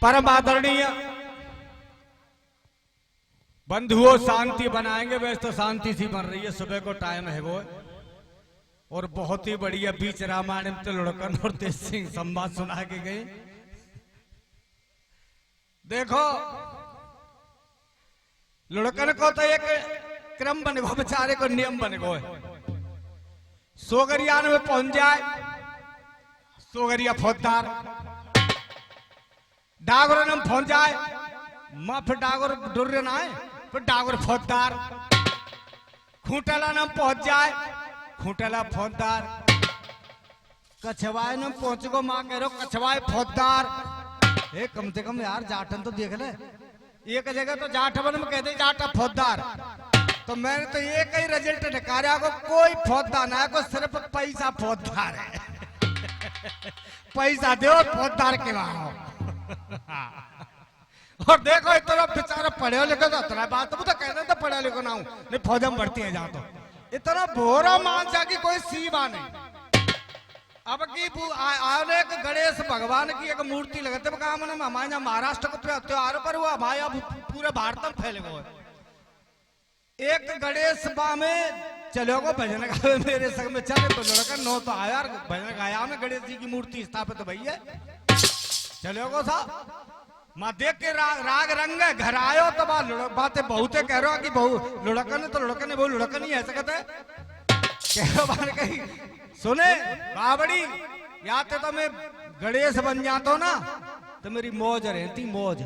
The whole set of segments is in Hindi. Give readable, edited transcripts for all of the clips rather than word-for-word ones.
परम आदरणीय बंधुओं, शांति बनाएंगे। वैसे तो शांति सी बन रही है, सुबह को टाइम है वो, और बहुत ही बढ़िया बीच रामायण में तो लुढ़कन और तेज सिंह संवाद सुना के गए। देखो लुढ़कन को तो एक क्रम बन गो, बेचारे को नियम बन गो। सोगरियान में पहुंच जाए, सोगरिया फौजदार, डागोर में पहुंच जाए, मां फिर डागोर डुर्रे ना है, फिर डागोर फौजदार, खूंटला में पहुंच जाए, खूंटला फौजदार, कछवाए में पहुंच गो, मां कह रहे हो कछवाए फौजदार। कम से कम यार जाटन तो देख ले, एक जगह तो जाटवन में कहते जाटा फौजदार, तो मैंने तो एक ही रिजल्ट निकाला को कोई फौजदार ना है, को सिर्फ पैसा फौजदार है। पैसा दो फौजदार के वहां। और देखो इतना बेचारा पढ़े लिखे तो इतना बात तो कहते तो पढ़े लिखो ना हूं, नहीं फौज में भर्ती है जा तो इतना भोरा मानसा की कोई सीमा नहीं। अब की आने गणेश भगवान की एक मूर्ति लगाते हमारे यहाँ महाराष्ट्र को त्योहार पर हुआ, हमारे पूरे भारत में फैले हुए। एक गणेश बा में चलो गो भजन गावे, मेरे संग में चले तो लड़का नो तो आया भजन गाया में गणेश जी की मूर्ति स्थापित तो भैया चलो गो साहब। माँ देख के राग रंग घर आयो तो बातें बहुते कह रहे हो कि बहु लुढ़कन है तो लुढ़कन है, बहु लुढ़कन ही ऐसा कहते कह रहे बार कहीं सुने बाबड़ी या तो मैं गणेश बन जाता हूं ना तो मेरी मौज रहती मौज।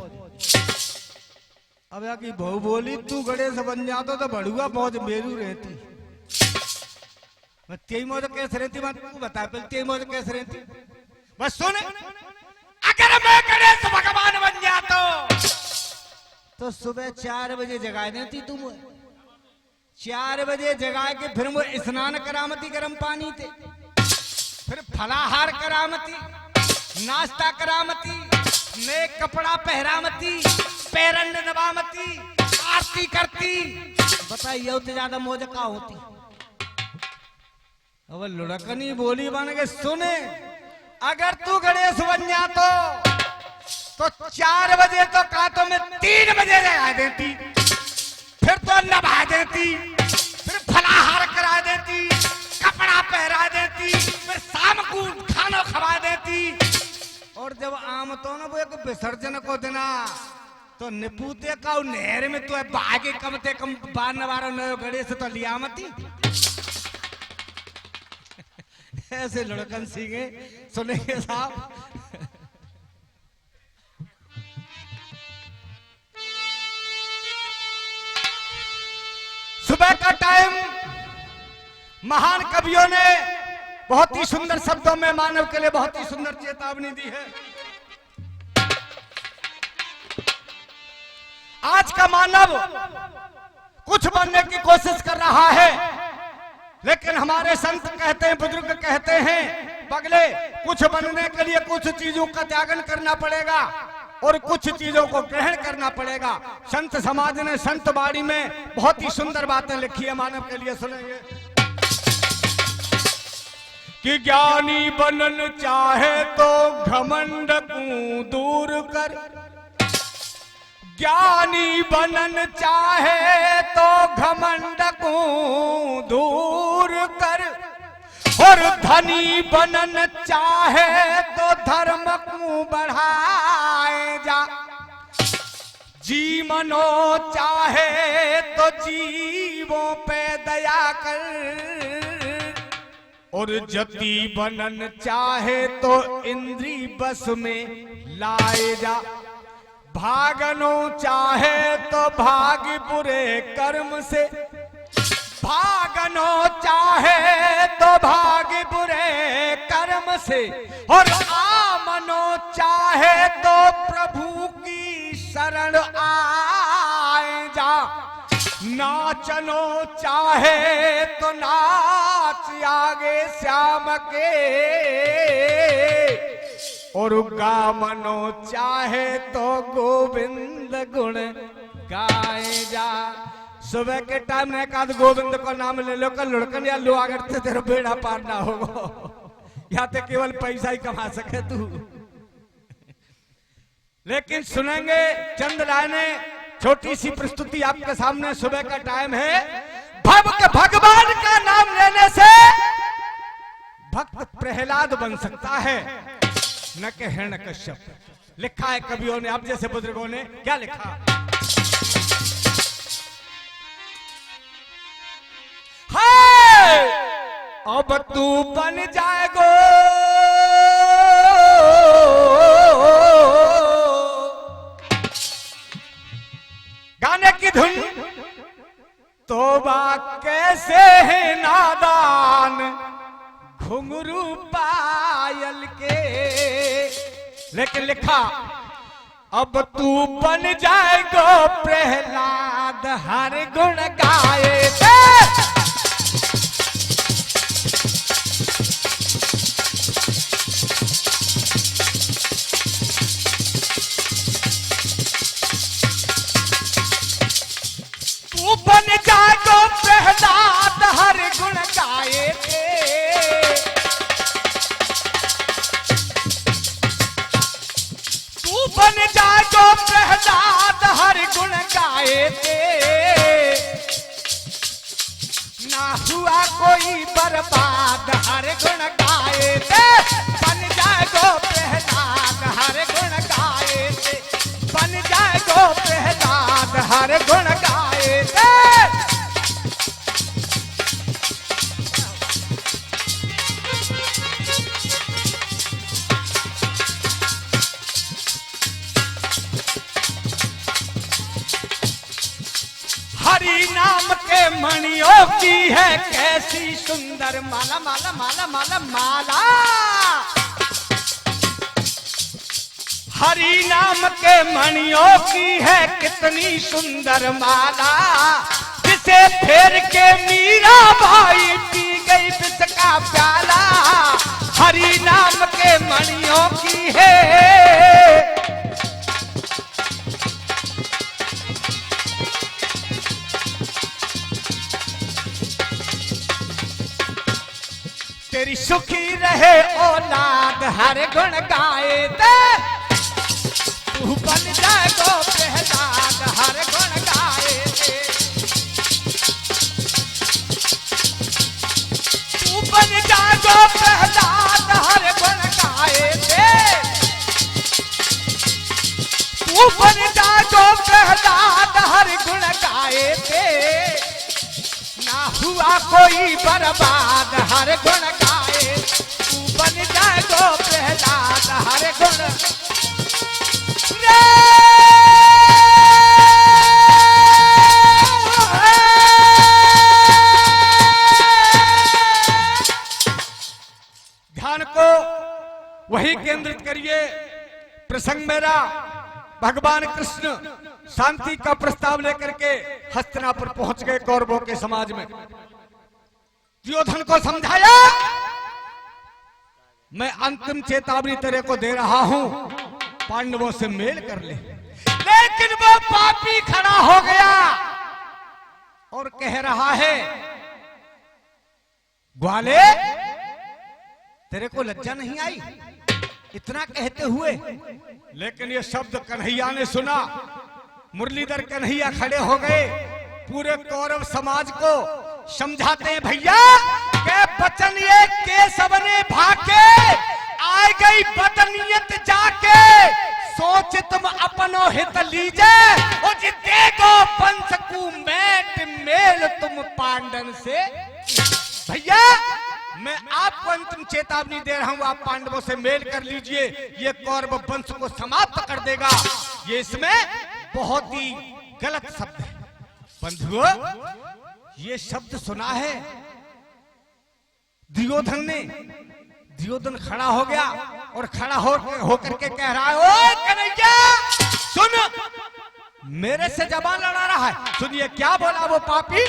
अब यार की बहू बोली तू गणेश बन जाता तो बढ़ुआ मौज मेरू रहती। तेरी मौज कैसे रहती बात तू बता पहले, तेरी मौज कैसे रहती बस सुने। अगर मैं गणेश भगवान बन जाता तो सुबह 4 बजे जगा देती तुम, 4 बजे जगा के फिर वो स्नान करामती गर्म पानी थे, फिर फलाहार करामती, नाश्ता करामती, नए कपड़ा पहरामती, पैरन नवामती, आरती करती। बताइए उससे ज्यादा मौज का होती। अब लुढ़कनी बोली बन के सुने, अगर तू गणेश बन जातो तो 4 बजे तो का तो मैं 3 बजे जगा देती, फिर तो नभा देती, फिर फलाहार करा देती, कपड़ा पहरा देती, फिर शाम को खाना खवा देती। और जब आम तो ना वो एक विसर्जन को देना तो निपूते का नहर में तो बागे कम से कम 12 नयो गणेश तो लिया मती। ऐसे लुढ़कन सीखे सुनेंगे साहब। सुबह का टाइम महान कवियों ने बहुत ही सुंदर शब्दों में मानव के लिए बहुत ही सुंदर चेतावनी दी है। आज का मानव कुछ बनने की कोशिश कर रहा है, लेकिन हमारे संत कहते हैं, बुजुर्ग कहते हैं, पगले कुछ बनने के लिए कुछ चीजों का त्यागन करना पड़ेगा और कुछ चीजों को ग्रहण करना पड़ेगा। संत समाज ने संत बाड़ी में बहुत ही सुंदर बातें लिखी है मानव के लिए, सुनेंगे कि ज्ञानी बनन चाहे तो घमंड को दूर कर, ज्ञानी बनन चाहे तो घमंड को दूर कर, और धनी बनन चाहे तो धर्म को बढ़ाए जा, जी मनो चाहे तो जीवों पे दया कर, और जति बनन चाहे तो इंद्री बस में लाए जा, भागनो चाहे तो भाग बुरे कर्म से, भागनो चाहे तो भाग बुरे कर्म से, और आमनो चाहे तो प्रभु की शरण आए जा, नाचनो चाहे तो नाच आगे श्याम के, और गामनो चाहे तो गोविंद गुण गाए जा। सुबह के टाइम में एकाध गोविंद को नाम ले लो, कल लुढ़कन या लो अगर से तेरा बेड़ा पार ना होगा, या तो केवल पैसा ही कमा सके तू। लेकिन सुनेंगे चंद लाइनें, छोटी सी प्रस्तुति आपके सामने। सुबह का टाइम है। भगवान का नाम लेने से भक्त प्रहलाद बन सकता है, न कि हिरण्यकश्यप। लिखा है कवियों ने, अब जैसे बुजुर्गों ने क्या लिखा? हाय अब तू बन जाएगो गाने की धुन, तोबा कैसे है नादान घुंघरू पायल के। लेकिन लिखा अब तू बन जाएगो प्रहलाद हर गुण गाए। तू बन जाएगो प्रहलाद हर गुण गाए थे। तू बन जाएगो प्रहलाद हर गुण गाए थे। ना हुआ कोई बर्बाद हर गुण गाए थे। बन जाएगो प्रहलाद हर गुण गाए थे। बन जाएगो प्रहलाद हर गुण गाए थे। हरि नाम के मणियों की है कैसी सुंदर माला माला माला माला माला। हरि नाम के मणियों की है कितनी सुंदर माला। जिसे फेर के मीरा भाई पी गई विष का प्याला। हरि नाम के मणियों की है तेरी सुखी रहे औलाद हर गुण गाए थे। तू बन जाएगो प्रहलाद हर गुण गाए थे। तू बन जाएगो प्रहलाद हर गुण गाए थे। तू बन जाएगो प्रहलाद हर गुण गाए थे। ना हुआ कोई बर्बाद हर गुण गाए। तू बन जाएगो प्रहलाद हर गुण। ध्यान को वही केंद्रित करिए। प्रसंग मेरा भगवान कृष्ण शांति का प्रस्ताव लेकर के हस्तिनापुर पहुंच गए कौरवों के समाज में। दुर्योधन को समझाया, मैं अंतिम चेतावनी तेरे को दे रहा हूं, पांडवों से मेल कर ले। लेकिन वो पापी खड़ा हो गया और कह रहा है, ग्वाले तेरे को लज्जा नहीं आई इतना कहते हुए? लेकिन ये शब्द कन्हैया ने सुना। मुरलीधर कन्हैया खड़े हो गए, पूरे कौरव समाज को समझाते हैं, भैया के बचन ये केशव ने भाके आ गई बदनियत जाके। सोच तुम अपनो हित लीजे और देखो पंच को मैट मेल तुम पांडन से। भैया मैं आपको अंतिम चेतावनी दे रहा हूं, आप पांडवों से मेल कर लीजिए, ये कौरव वंश को समाप्त कर देगा। ये इसमें बहुत ही गलत शब्द है। बंधुओं ये शब्द सुना है दुर्योधन ने। दुर्योधन खड़ा हो गया और खड़ा होकर के कह रहा है, ओ कन्हैया सुन, मेरे से जबान लड़ा रहा है। सुनिए क्या बोला वो पापी।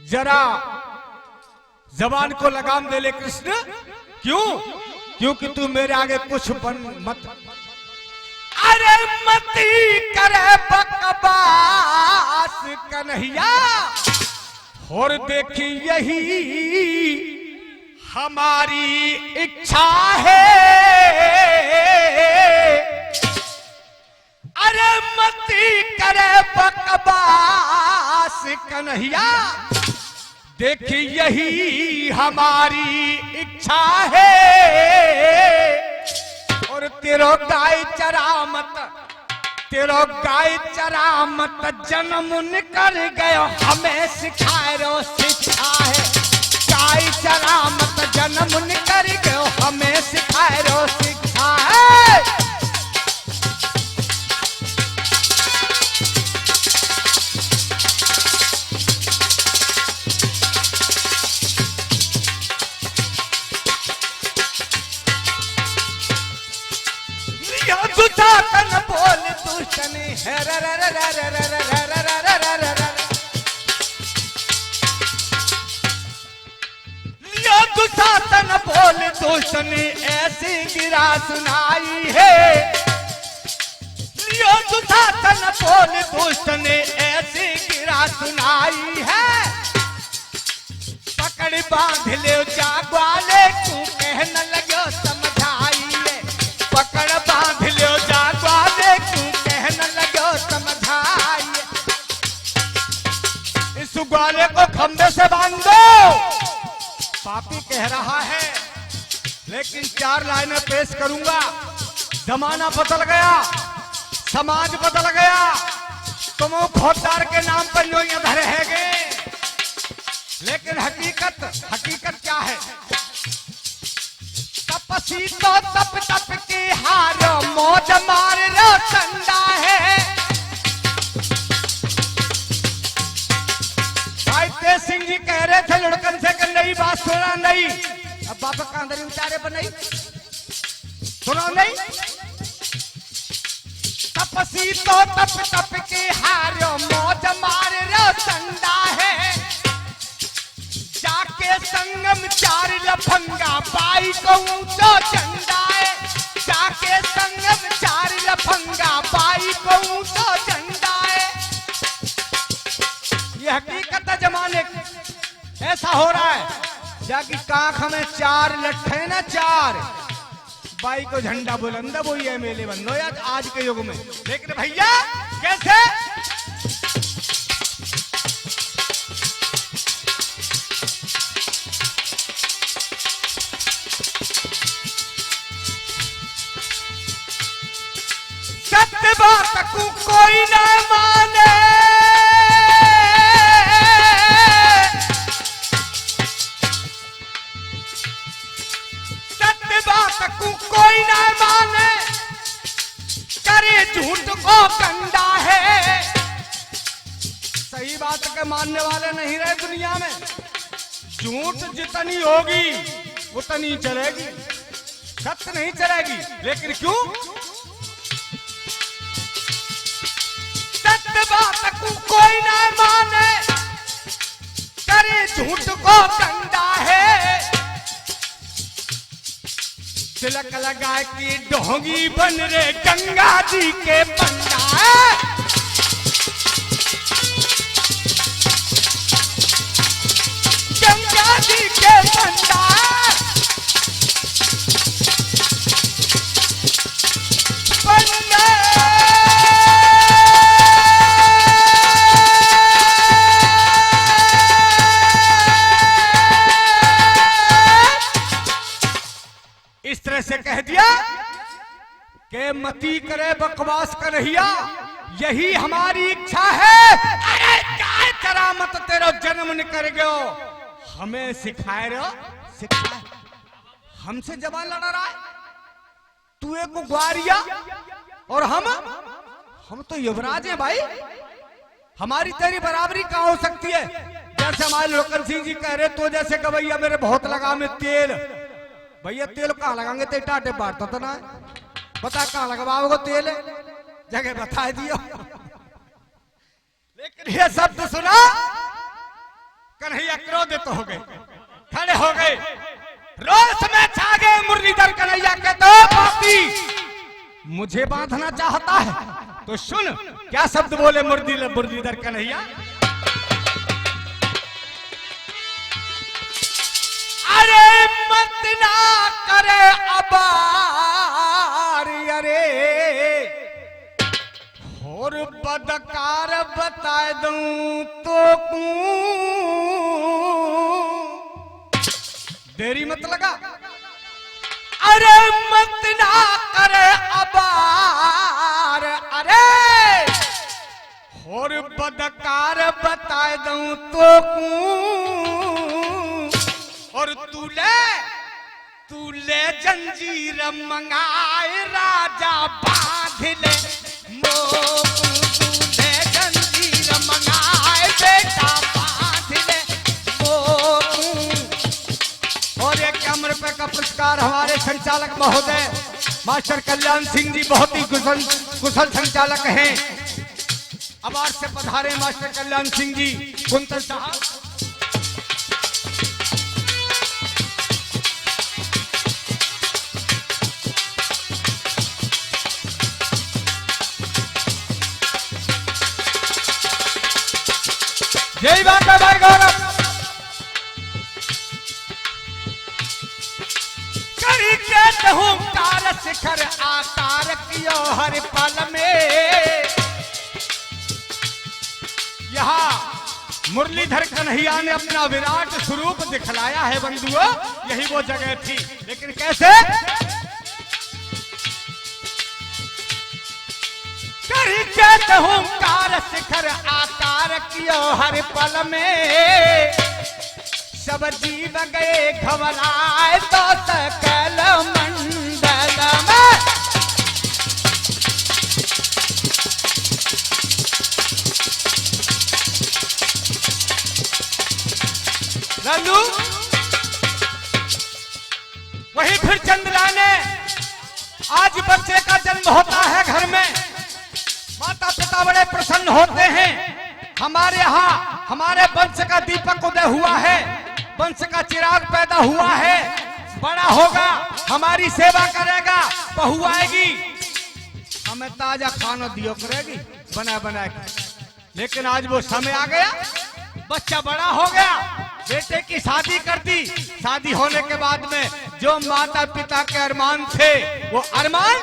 जरा जबान को लगाम दे ले कृष्ण। क्यों? क्योंकि तू मेरे आगे कुछ बन मत। अरे मती करे बकवास कन्हैया, और देखी यही हमारी इच्छा है। अरे मती करे बकवास कन्हैया, देखी यही हमारी इच्छा है। और तेरो गाय चरा मत, तेरो गाय चरा मत, जन्म निकल गयो हमें सिखाए रो शिक्षा है। गाय चरा मत, जन्म निकल गयो हमें सिखाए रो शिक्षा है। दुशासन बोल दुष्टनी है, दुशासन बोल दुष्टनी ऐसी गिरा सुनाई है। दुशासन बोल दुष्टनी ऐसी गिरा सुनाई है। पकड़ बांध ले जागवाले, तू कहने लगो समझाई है। पकड़ बांध लो जागवाले, तू कहने लगो समझाई। इस ग्वाले को खंबे से बांधो, पापी कह रहा है। लेकिन 4 लाइनें पेश करूंगा। जमाना बदल गया, समाज बदल गया, तुम खोदार के नाम पर जो ये धरे हैगे। लेकिन हकीकत क्या है? तपसी तो तप तप के हारो, मौज मार रो ठंडा है। भाई तेज सिंह जी कह रहे थे लुढ़कन से कि नई बात सुना नहीं। अब बाबा कांदरी उतारे पर नहीं सुना नहीं। तपसी तो तप तप के हारो, मौज मार रो ठंडा है। जाके संगम 4 लफंगा, बाई को ऊंचो झंडा है। जाके संगम 4 लफंगा, बाई को ऊंचो झंडा है। ये हकीकत है जमाने की। ऐसा हो रहा है जाकी कांख में 4 लट्ठे ना 4, बाई को झंडा बुलंद वो ये मेले बंद हो या आज के युग में। लेकिन भैया कैसे? सत्य बात को कोई न माने, सत्य बात को कोई न माने, करे झूठ को कंडा है। सही बात के मानने वाले नहीं रहे दुनिया में। झूठ जितनी होगी उतनी चलेगी, सत्य नहीं चलेगी। लेकिन क्यों? सत्य बात को कोई ना माने, करे झूठ को कंडा है। तिलक लगा की ढोंगी बन रे गंगा जी के पंडा है। गंगा जी के पंडा पंडा। इस तरह से कह दिया कि मती करे बकवास कन्हैया, यही हमारी इच्छा है। अरे काय चरा मत, तेरा जन्म निकल गयो हमें सिखाए रो शिक्षा। हमसे जवान लड़ा रहा है तू, एक ग्वारिया और हम तो युवराज हैं भाई। हमारी तेरी बराबरी कहाँ हो सकती है? जैसे हमारे लोकन सिंह जी कह रहे, तो जैसे कि भैया मेरे बहुत लगा में तेल। भैया तेल कहाँ लगाएंगे? ते टाटे बांटता था ना, बता कहाँ लगवाओगे तेल? जगह बता दियो। लेकिन ये शब्द सुना कन्हैया क्रोधित हो गए, खड़े हो गए, रोष में छा गए मुरलीधर कन्हैया के तो पापी मुझे बांधना चाहता है। तो सुन क्या शब्द बोले मुरलीधर कन्हैया। अरे मत ना करे अबार, अरे और बदकार बता दूं तो देरी मत लगा। अरे मत ना करे अबार, अरे और बदकार बता दूं तो और तू ले जंजीर मंगाए राजा बांध ले तूले जंजीर मंगाए बेटा बांध ले और एक ₹1 का पुरस्कार हमारे संचालक महोदय मास्टर कल्याण सिंह जी, बहुत ही कुशल संचालक हैं। अवार्ड से पधारे मास्टर कल्याण सिंह जी, कुंतल साहब। यही बात है भाई गौरव। करी के हुंकार शिखर आकार कियो हर पल में। यहाँ मुरलीधर कन्हैया ने अपना विराट स्वरूप दिखलाया है बंधुओं, यही वो जगह थी। लेकिन कैसे? करी के हुंकार शिखर आकार कियो हर पल में। सब जीव गए घबराए तो सकल मंडल में। रलू वही फिर चंद्रा ने, आज बच्चे का जन्म होता है घर में, माता पिता बड़े प्रसन्न होते हैं। हमारे यहाँ हमारे वंश का दीपक उदय हुआ है, वंश का चिराग पैदा हुआ है, बड़ा होगा, हमारी सेवा करेगा, बहू आएगी, हमें ताजा खाना दियो करेगी बना बना के। लेकिन आज वो समय आ गया, बच्चा बड़ा हो गया, बेटे की शादी कर दी। शादी होने के बाद में जो माता पिता के अरमान थे वो अरमान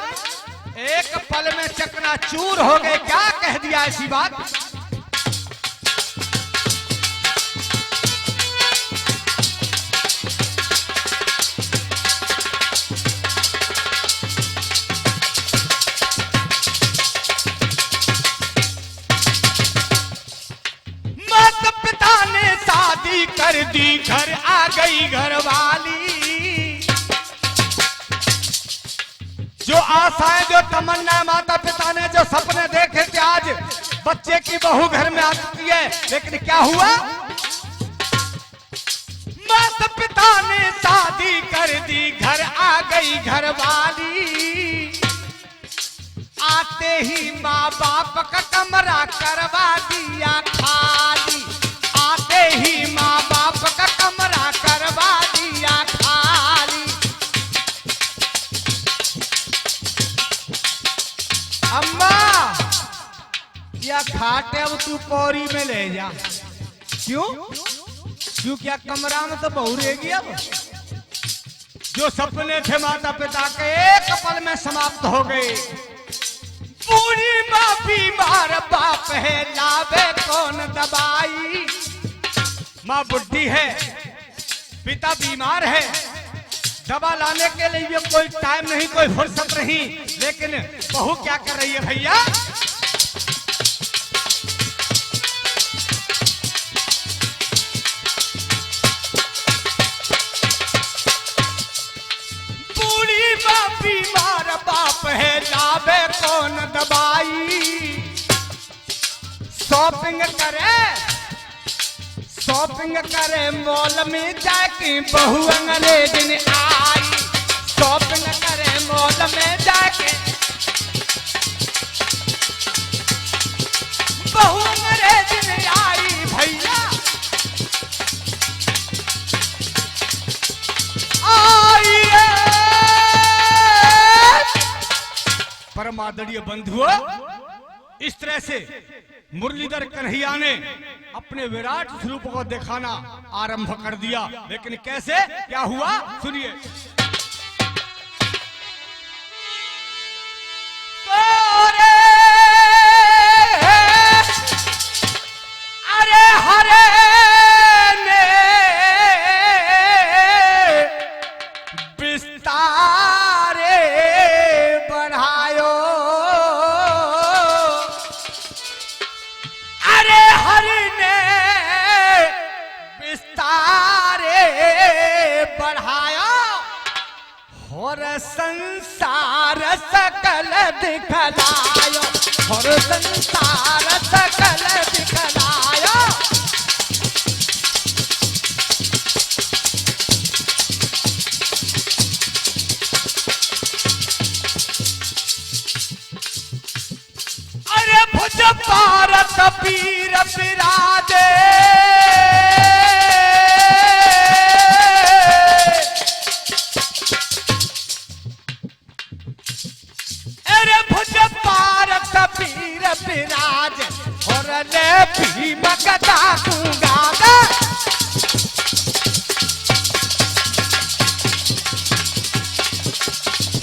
एक पल में चकनाचूर हो गए। क्या कह दिया ऐसी बात? माता पिता ने शादी कर दी, घर आ गई घरवाली। जो आशाएं, जो तमन्ना माता पिता ने जो सपने देखे थे, आज बच्चे की बहू घर में आ चुकी है। लेकिन क्या हुआ? माता पिता ने शादी कर दी, घर आ गई घरवाली। आते ही माँ बाप का कमरा करवा दिया खाली। आते ही माँ बाप का कमरा करवा दिया खाली। अम्मा क्या खाटे, अब तू पौरी में ले जा। क्यों? क्यों क्या कमरा में तो बहू रहेगी। अब जो सपने थे माता पिता के एक पल में समाप्त हो गए। पूरी माँ बीमार, बाप है लावे कौन दवाई। माँ बुढ़ी है, पिता बीमार है, दवा लाने के लिए कोई टाइम नहीं, कोई फुर्सत नहीं। लेकिन बहू क्या कर रही है भैया? बूढ़ी माँ बीमार, बाप है लावे कौन दवाई। शॉपिंग करे मॉल में जाके बहू अंग्रेज ने आई। शॉपिंग करे मॉल में जाके बहू अंग्रेज ने आई। भैया परम आदरणीय बंधुओं, इस तरह से मुरलीधर कन्हैया ने अपने विराट स्वरूप को दिखाना आरंभ कर दिया। लेकिन कैसे क्या हुआ सुनिए। अरे हरे ने विस्तारे बढ़ायो, अरे हरि ने विस्तारे बढ़ाया, और संसार सकल दिखलायो, और संसार सकल दिखलायो। अरे भुज पारत पीर विराजे, अरे भुज पारत पीर विराज, और ले भीम गदा गुंगादा,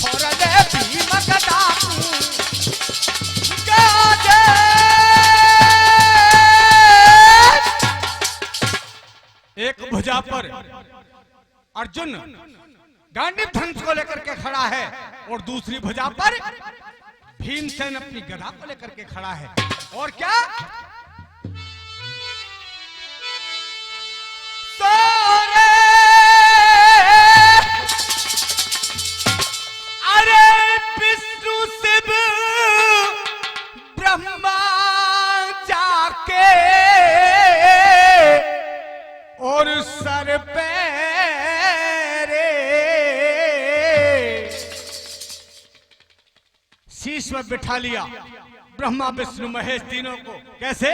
और ले भीम गदा गुंगादा। एक भुजा पर अर्जुन गांडीव धनुष को लेकर के खड़ा है, और दूसरी भुजा पर भीमसेन अपनी गदा को लेकर के खड़ा है। और क्या सोरे, अरे विष्णु शिव ब्रह्मा जाके, और सर पे शीश में बिठा लिया ब्रह्मा विष्णु महेश तीनों को। कैसे?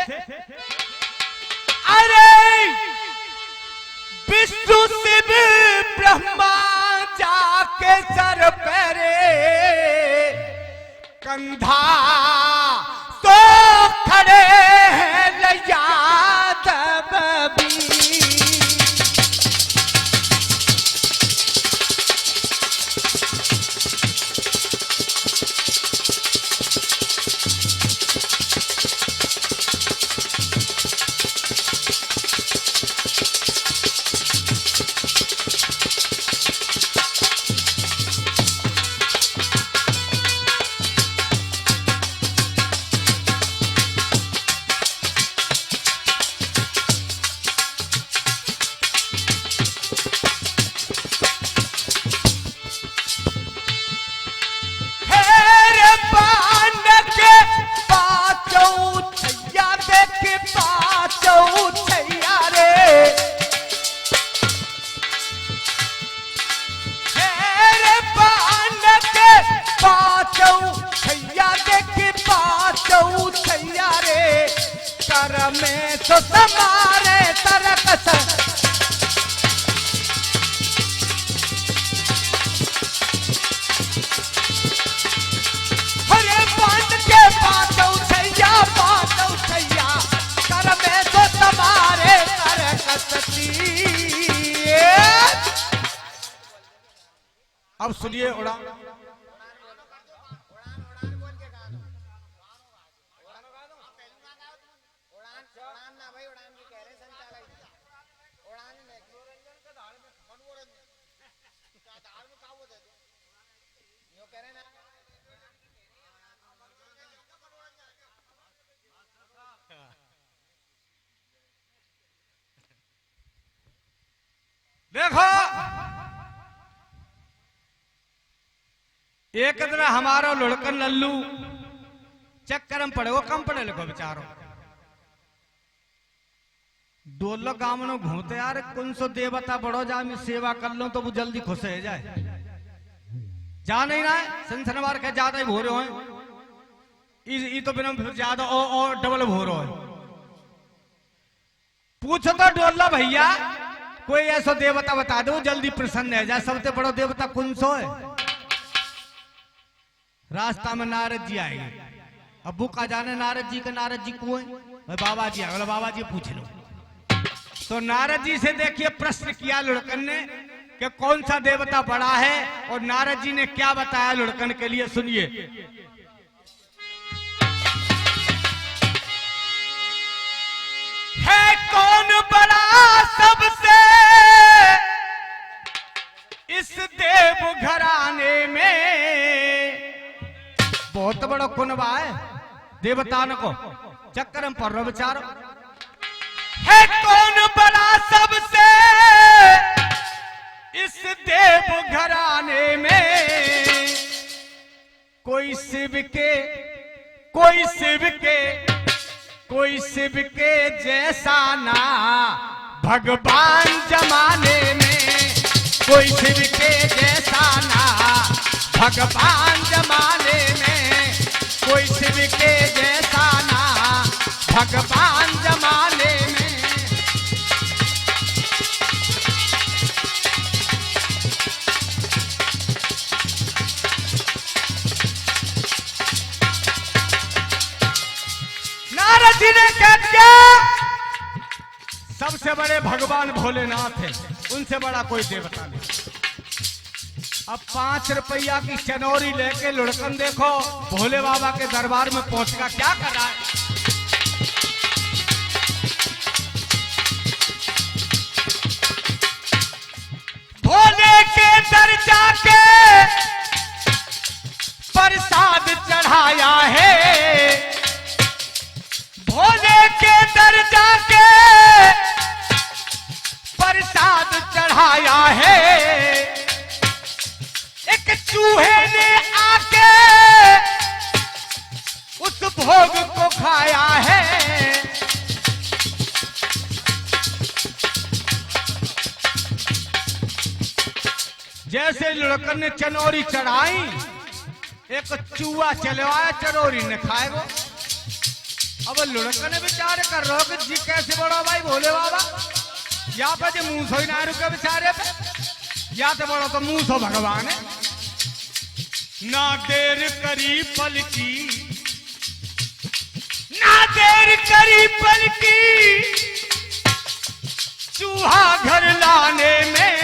अरे विष्णु शिव ब्रह्मा जाके सर पेरे, कंधा तो खड़े हैं यादव भी। में तो समारे तरकस, हरे बांध के बात उठैया कर में तो समारे तरकस। अब सुनिए उड़ा देखो। एक दिन हमारा लुढ़कन लल्लू चक्कर में पड़े, वो कम पढ़े लिखो बेचारो, डोलो गांव में घूमते यार कौन सो देवता बड़ो जा मैं सेवा कर लो तो वो जल्दी खुश हो जाए। जा नहीं रहा है संसन मार के ज्यादा ही भोरे हो, तो बिना ज्यादा और डबल भोरो है। पूछो तो डोला भैया कोई ऐसा देवता बता दो जल्दी प्रसन्न है जाए, सबसे बड़ा देवता कौन सो है? रास्ता में नारद जी आएंगे। अब्बू का जाने नारद जी को है भाई बाबा जी बोला बाबा जी पूछ लो। तो नारद जी से देखिए प्रश्न किया लुढ़कन ने कि कौन सा देवता बड़ा है, और नारद जी ने क्या बताया लुढ़कन के लिए, सुनिए। है कौन बड़ा सबसे इस देव घराने में, बहुत बड़ा कुनबा है देवता को चक्कर में पड़ रहा बेचारो। है कौन बड़ा सबसे इस देव घराने में, कोई शिव के कोई शिव के कोई शिव के जैसा ना भगवान जमाने में, कोई शिव के जैसा ना भगवान जमाने में, कोई शिव के जैसा ना भगवान जमाने में। नारद जी ने कह दिया सबसे बड़े भगवान भोलेनाथ है, उनसे बड़ा कोई देवता नहीं। अब 5 रुपया की चनौरी लेके लुढ़कन देखो भोले बाबा के दरबार में पहुंचकर क्या कर रहा है। भोले के दर जाके प्रसाद चढ़ाया है, भोले के दर जाके प्रसाद चढ़ाया है। एक चूहे ने आके उस भोग को खाया है। जैसे लुढ़कन ने चनौरी चढ़ाई, एक चूहा चलवाया, चनौरी ने खाए वो। अब लुढ़कन ने विचार कर रहा कि जी कैसे बड़ा भाई भोले बाबा, या पे जो मुंह सो ही ना रुके बेचारे पे, या तो बड़ा तो मुंह सो भगवान है। ना देर करी पल की, ना देर करी पल की, चूहा घर लाने में।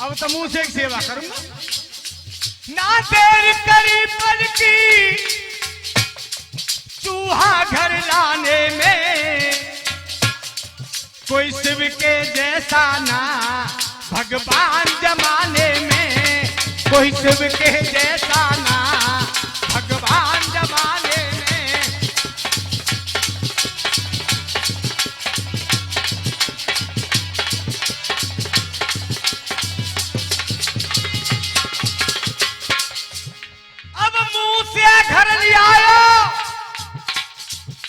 अब तो मुंह से एक सेवा करूंगा। ना देर करी पल की, चूहा घर लाने में, कोई शिव के जैसा ना भगवान जमाने में, कोई शिव के जैसा ना भगवान जमाने में। अब मुंह से घर ले आयो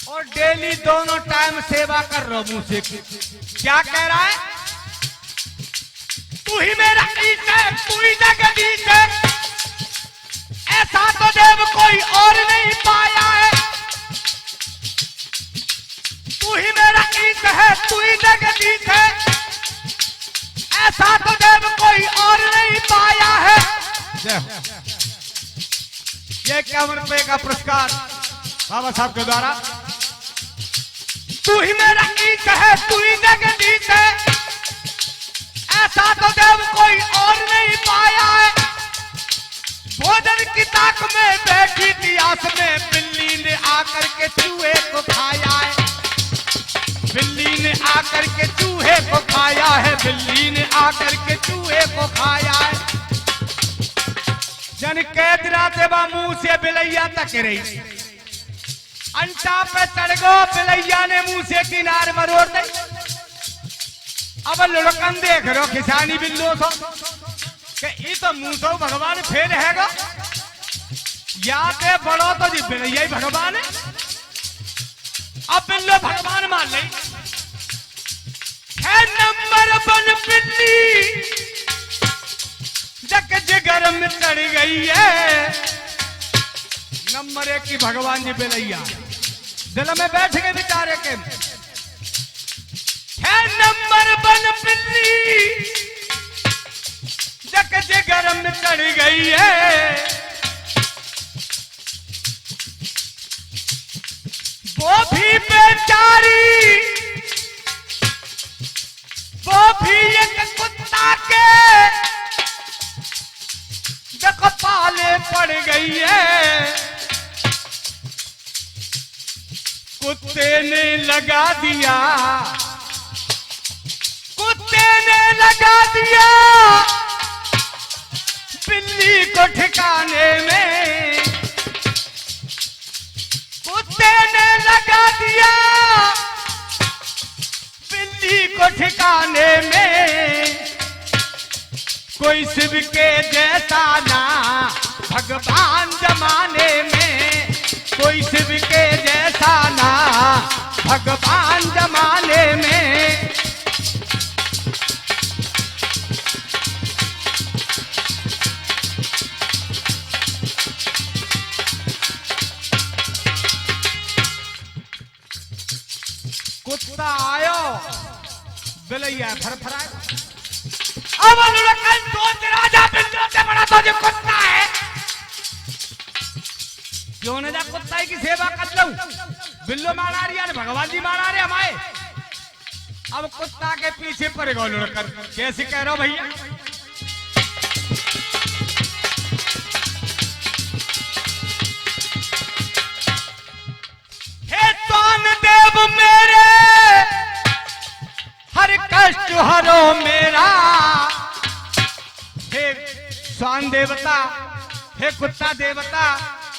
और डेली दोनों टाइम सेवा कर रहा मुंह से। क्या कह रहा है? तू ही मेरा ईश है, तू ही जगदीश है, ऐसा तो देव कोई और नहीं पाया है। तू ही मेरा ईश है, तू ही जगदीश है, ऐसा तो देव कोई और नहीं पाया है। ये 51 रुपए का पुरस्कार बाबा साहब के द्वारा। तू ही मेरा ईश है, तू ही जगदीश है, ऐसा तो देव कोई और नहीं पाया है। भोजन की ताक में बैठी थी आस में, बिल्ली ने आकर के चूहे को खाया है। बिल्ली ने आकर के चूहे को खाया है, बिल्ली ने आकर के चूहे को खाया है। जन कैद राते बा मुंह से बिलैया तक रही, अंटा पे चढ़ गो, बिलैया ने मुंह से किनार मरोड़ दे। अब लुढ़कन देख रो किसानी बिल्लो सो कि तो मुंह सो भगवान फेर हैगा, या ते बड़ो तो जी बिलैया ही भगवान है। अब बिल्लो भगवान मान ले है। नंबर 1 बिल्ली जग जिगर में चढ़ गई है। नंबर 1 की भगवान जी बिलैया दिल में बैठ गए बेचारे के। है नंबर 1 बिल्ली जग जिगर में चढ़ गई है। वो भी बेचारी, वो भी एक कुत्ता के देखो पाले पड़ गई है। कुत्ते ने लगा दिया, कुत्ते ने लगा दिया बिल्ली को ठिकाने में, कुत्ते ने लगा दिया बिल्ली को ठिकाने में। कोई शिव के जैसा ना भगवान जमाने में, कोई शिव के जैसा ना भगवान जमाने में। कुत्ता आयो बिलैया फरफराए। अब लड़का सोच राजा बिल्लो से बड़ा तो जो कुत्ता है, क्यों न जा कुत्ता की सेवा कर लूं। बिल्लो मारा रही है, भगवान जी मारा रहे हमारे। अब कुत्ता के पीछे पड़ेगा लड़का। कैसे कह रहे हो भैया? हे सोन देव मेरे हर कष्ट हरो मेरा। हे स्वान देवता, हे कुत्ता देवता,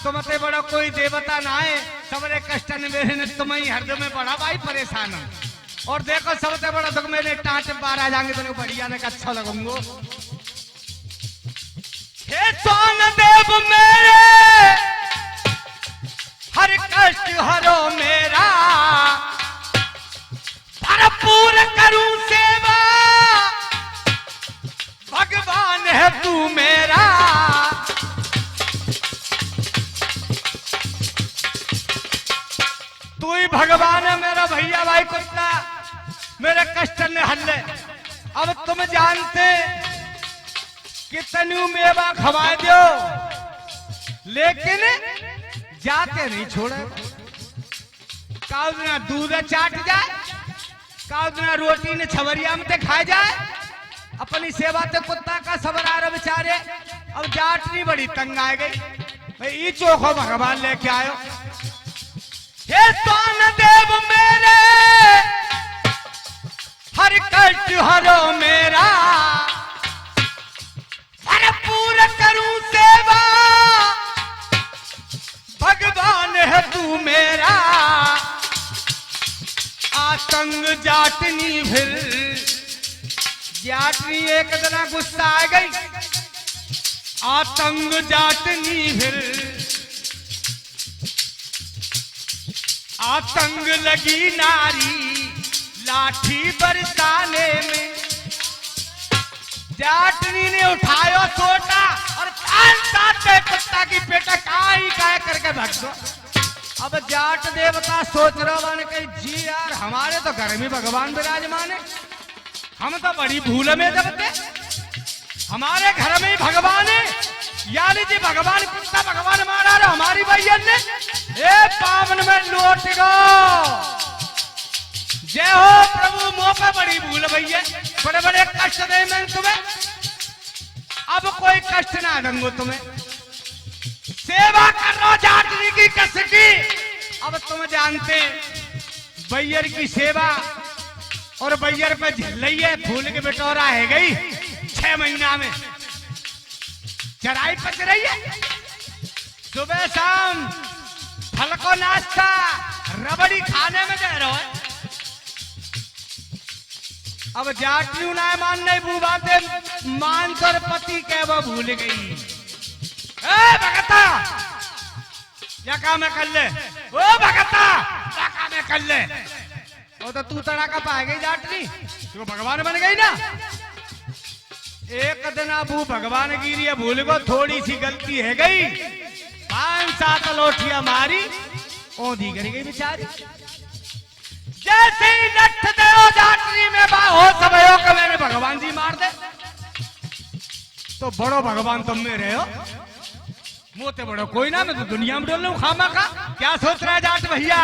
तुमसे बड़ा कोई देवता ना है। सबरे कष्ट मेरे ने तुम्हें हृदय में बड़ा भाई परेशान हो। और देखो सबसे बड़ा दुख मेरे टाँच बार आ जाएंगे तो बढ़िया ने अच्छा लगूंगो। हे स्वान देव मेरे हर कष्ट हरो मेरा। भरपूर करूं सेवा भगवान है तू मेरा। तू ही भगवान है मेरा भैया भाई कुत्ता, मेरे कष्ट ने हल्ले। अब तुम जानते कि तनु मेवा खवा दो, लेकिन जाते नहीं छोड़े। काउना दूध चाट जाए, काउना रोटी ने छवरिया में खा जाए। अपनी सेवा ते कुत्ता का सबरार बेचारे। अब जाटनी बड़ी तंग आ गई भाई, ये चोखो भगवान लेके आयो। हे स्वान देव मेरे हर कष्ट हरो मेरा। भरपूर करूं सेवा भगवान है तू मेरा। आतंग जाटनी फिर जाटनी एक दिन गुस्सा आ गई। आतंग जाटनी फिर आतंग लगी नारी लाठी बरसाने में। जाटनी ने उठायो सोटा और कुत्ता की पेटा काई काय करके भग दो। अब जाट देवता सोच रहा ने कही जी यार हमारे तो घर में भगवान विराजमान है, हम तो बड़ी भूल में जबते हमारे घर में ही भगवान है। यानी जी भगवान कुत्ता भगवान मारा रहा हमारी भैया ने। ए पावन में लौट गो। जय हो प्रभु, मुंह पे बड़ी भूल भैया, बड़े बड़े कष्ट दे मैं तुम्हें। अब कोई कष्ट ना दूंगो तुम्हें। सेवा कर लो जाटनी की कस की। अब तुम जानते बैयर की सेवा और बैयर पे झिल्लैये फूल के बिटोरा है गई 6 महीना में चराई पच रही है। सुबह शाम फल को नाश्ता रबड़ी खाने में कह रहा है। अब जाटियों ना मान नहीं बूबाते मान कर पति के वो भूल गई। ए भगता क्या काम है कर ले, ओ भगता क्या काम है कर ले। वो तो तू तड़ाका पाए गई जाटनी, तो भगवान बन गई ना। एक दिन अबू भगवान गिरी है भूल को, थोड़ी सी गलती है गई, 5-7 लोटियां मारी, औंधी कर गई बेचारी। जैसे ही लठ दे जाटनी में हो सबयो के मैंने भगवान जी मार दे। तो बड़ो भगवान तुम में रहे हो, मोते बड़ो कोई ना। मैं तो दुनिया में डोल लूं खामा का। क्या सोच रहा है जाट भैया?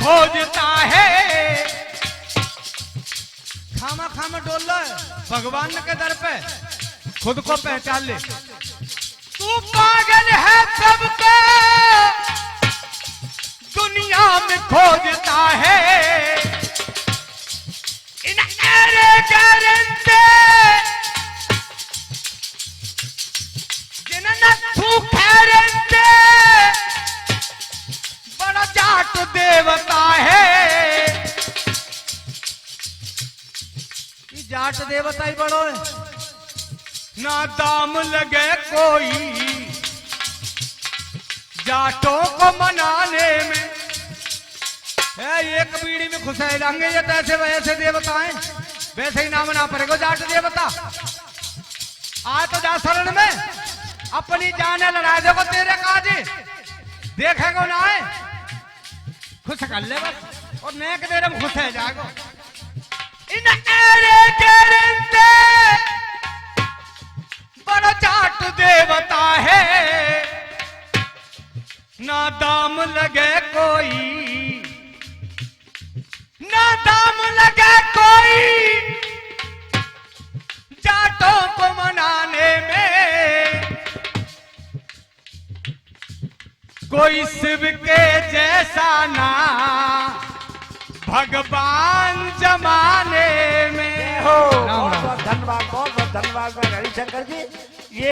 खोजता है। खामा खामा डोल लो भगवान के दर पे, खुद को पहचान ले। तू पागल है सबके दुनिया में खोजता है। इन एरे गरंते जिन्हें तू खैरंते बड़ा जाट देवता है। ये जाट देवता ही बड़ो है, ना दाम लगे कोई जाटों को मनाने में। एक बीड़ी में खुश है जाएंगे ये तैसे वैसे देवता हैं, वैसे ही नाम ना पड़ेगा जाट देवता। आ तो जा शरण में अपनी जाने लड़ा देखो तेरे काजे देखेगो ना है, खुश कर ले बस और नेक देर में खुश है जाएगो। इन एरे गेरंते बड़ा जाट देवता है, ना दाम लगे कोई, ना दाम लगे कोई जाटों को मनाने में। कोई शिव के जैसा ना भगवान जमाने में हो। बहुत बहुत धन्यवाद, बहुत बहुत धन्यवाद हरिशंकर जी।